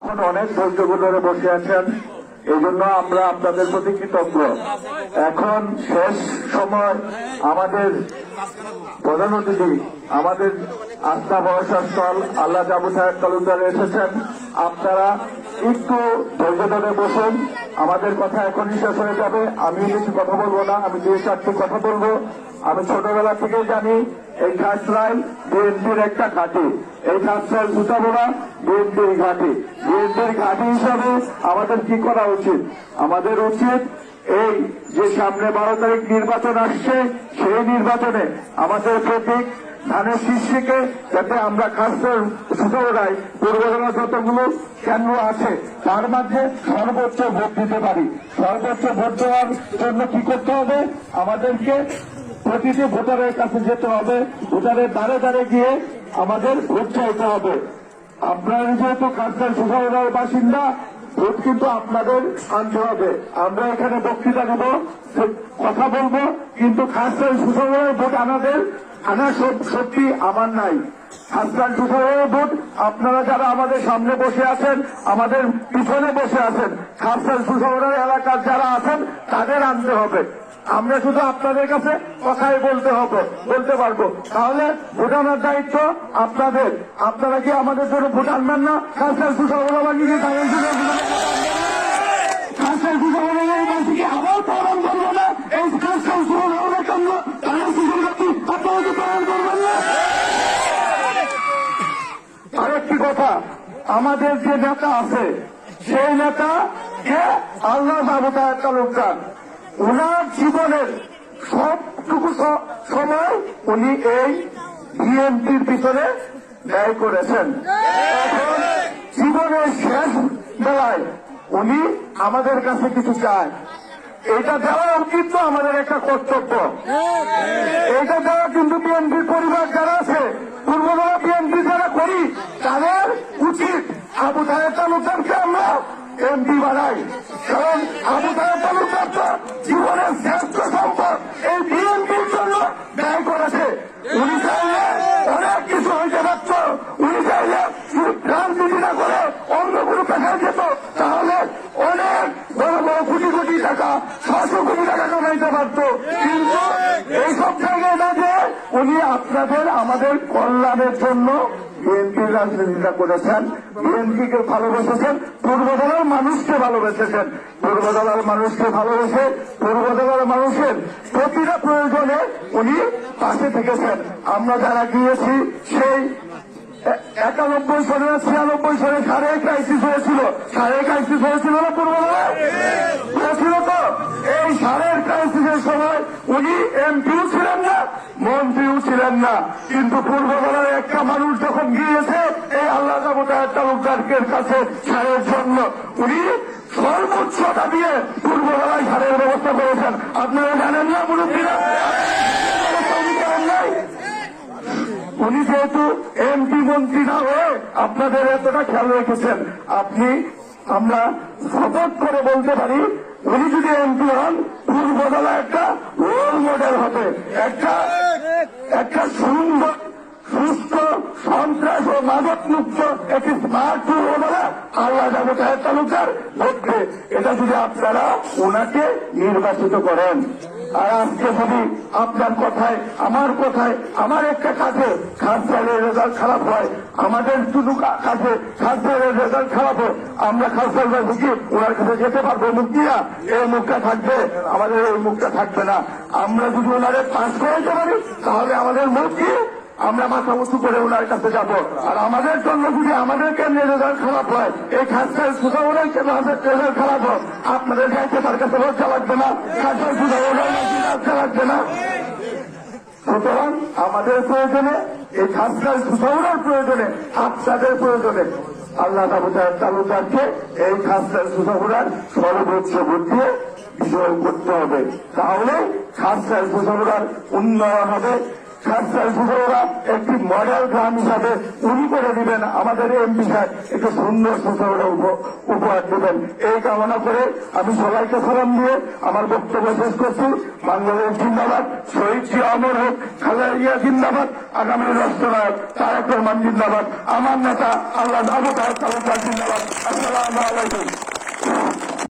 এখন অনেক ধৈর্য ধরে বসে আছেন, এই জন্য আমরা আপনাদের প্রতি কৃতজ্ঞ। এখন শেষ সময় আমাদের প্রধান অতিথি, আমাদের আস্থা ভরসার স্থল আল্লাহ আবু সাহেব তালুকদার এসেছেন। আপনারা একটু ধৈর্য ধরে বসুন, আমাদের কথা এখনই শেষ হয়ে যাবে। আমি কিছু কথা বলবো না, আমি 2-4টি কথা বলবো। আমি ছোটবেলা থেকে জানি এই খাসরাইল বিএনপির একটা ঘাঁটি, এই খাসরাইল সুতাবোড়া বিএনপির ঘাঁটি। বিএনপির ঘাঁটি হিসাবে আমাদের কি করা উচিত? আমাদের উচিত এই যে সামনে 12 তারিখ নির্বাচন আসছে, সেই নির্বাচনে আমাদের প্রতীক ধানের শীর্ষকে যাতে আমরা খাসরাইল সুতাবোড়ায় পূর্ববেলা যতগুলো কেন্দ্র আছে তার মাঝে সর্বোচ্চ ভোট দিতে পারি। সর্বোচ্চ ভোট দেওয়ার জন্য কি করতে হবে? আমাদেরকে প্রতিটি ভোটারের কাছে যেতে হবে, ভোটারের দ্বারে দ্বারে গিয়ে আমাদের ভোট চাইতে হবে। আপনারা যেহেতু খাসরাইল সুতাবোড়ার বাসিন্দা, ভোট কিন্তু আপনাদের আনতে হবে। আমরা এখানে বক্তৃতা দেব, কথা বলবো, কিন্তু খাসরাইল সুতাবোড়ার ভোট আনা সত্যি আমার নাই। খাসরাইল সুতাবোড়ার ভোট আপনারা যারা আমাদের সামনে বসে আছেন, আমাদের পিছনে বসে আছেন, খাসরাইল সুতাবোড়ার এলাকার যারা আছেন তাদের আনতে হবে। আমরা শুধু আপনাদের কাছে কথাই বলতে পারবো, তাহলে ভোট আনার দায়িত্ব আপনাদের। আপনারা কি আমাদের জন্য ভোট আনবেন না? খাসরাইল সুতাবোড়া লাগিয়ে খাসরাইল সুতাবোড়াকে আবার পালন করবো না? এই খাসরাইল সুতাবোড়ার জন্য আপনারা পালন করবেন না? আরেকটি কথা, আমাদের যে নেতা আছে সেই নেতা কে? আল্লাহ আবু সাহেব তালুকদার। ওনার জীবনের সবটুকু সময় উনি এই বিএনপির পিছনে ব্যয় করেছেন। এখন জীবনের শেষ বেলায় উনি আমাদের কাছে কিছু চায়, এটা দেওয়া কিন্তু আমাদের একটা কর্তব্য। এটা দেওয়া কিন্তু বিএনপির পরিবার যারা আছে, পূর্ববেলা বিএনপি যারা করি, তাদের উচিত আবু সাহেব তালুকদারকে আমরা এমপি বানাই। কারণ আবু সাহেব তালুকদার তো জীবনের শ্রেষ্ঠ সম্পদ এই বিএনপির জন্য ব্যয় করেছে। উনি চাইলে অনেক কিছু হইতে পারত, উনি চাইলে রাজনীতি না করে অন্য কোনো পেশায় যেত, তাহলে অনেক বড় বড় কোটি কোটি টাকা, 600 কোটি টাকা কামাইতে পারত। কিন্তু এইসব জায়গায় না যে উনি আপনাদের আমাদের কল্যাণের জন্য বিএনপির রাজনীতিটা করেছেন, বিএনপিকে ভালোবেসেছেন, পূর্বদলের মানুষকে ভালোবেসেছেন। পূর্বদলের মানুষকে ভালোবেসে পূর্বদলের মানুষের প্রতিটা প্রয়োজনে উনি পাশে থেকেছেন। আমরা যারা গিয়েছি সেই 91 সালে 96 সালে সারে ক্রাইসিস হয়েছিল না পূর্বদলে? হয়েছিল তো? এই সারের ক্রাইসিসের সময় উনি এমপিও ছিলেন না, মন্ত্রীও ছিলেন না, কিন্তু পূর্ববেলার একটা মানুষ যখন গিয়েছে এই আল্লাহ আবু সাহেব তালুকদারের কাছে সারের জন্য, উনি সর্বোচ্চটা দিয়ে পূর্ববেলায় সারের ব্যবস্থা করেছেন। আপনারা জানেন না মুরব্বীরা? উনি যেহেতু এমপি মন্ত্রী না হয়ে আপনাদের এতটা খেয়াল রেখেছেন, আমরা শপথ করে বলতে পারি উনি যদি এমপি হন, পূর্ববেলা একটা রোল মডেল হবে, একটা সুন্দর সুস্থ সন্ত্রাস ও মাদক মুক্ত একটি স্মার্ট পূর্ববেলা আল্লাহ আবু সাহেব তালুকদার ঘটবে। এটা যদি আপনারা ওনাকে নির্বাচিত করেন। আর আজকে যদি আপনার কথায় আমার একটা কাজে খাসরাইলের রেজাল্ট খারাপ হয়, আমাদের শুধু কাজে খাসরাইলের রেজাল্ট খারাপ হয়, আমরা খাসরাইল ঢুকি ওনার কাছে যেতে পারবো? মুখ দিয়া এই মুখটা থাকবে, আমাদের এই মুখটা থাকবে না। আমরা যদি ওনারে পাস করাইতে পারি তাহলে আমাদের মুখ দিয়ে আমরা মাথা উঁচু করে ওনার কাছে যাব। আর আমাদের জন্য যদি আমাদের কেন্দ্রে রেজাল্ট খারাপ হয়, এই খাসরাইল সুতাবোড়ার রেজাল্ট খারাপ হয়, আপনাদের গাইতে তার কাছে লজ্জা লাগবে না? খাসরাইল সুতাবোড়ার লজ্জা লাগবে না? সুতরাং আমাদের প্রয়োজনে, এই খাসরাইল সুতাবোড়ার প্রয়োজনে, আপনাদের প্রয়োজনে আল্লাহ আবু সাহেব তালুকদারকে এই খাসরাইল সুতাবোড়ার সর্বোচ্চ ভোট দিয়ে বিজয় করতে হবে। তাহলে খাসরাইল সুতাবোড়ার উন্নয়ন হবে। খাসরাইল সুতাবোড়া একটি মডেল গ্রাম হিসাবে উনি করে দিবেন, আমাদের এমপি সাহেব একটু সুন্দর সুতাবোড়া উপহার দেবেন। এই কামনা করে আমি সবাইকে সালাম দিয়ে আমার বক্তব্য শেষ করছি। বাংলাদেশ জিন্দাবাদ, শহীদ জিয়া অমর হোক, খালেদা জিয়া জিন্দাবাদ, আগামী রাষ্ট্রনায়ক তারেক রহমান জিন্দাবাদ, আমার নেতা আল্লাহ আবু সাহেব তালুকদার জিন্দাবাদ। আসসালামু আলাইকুম।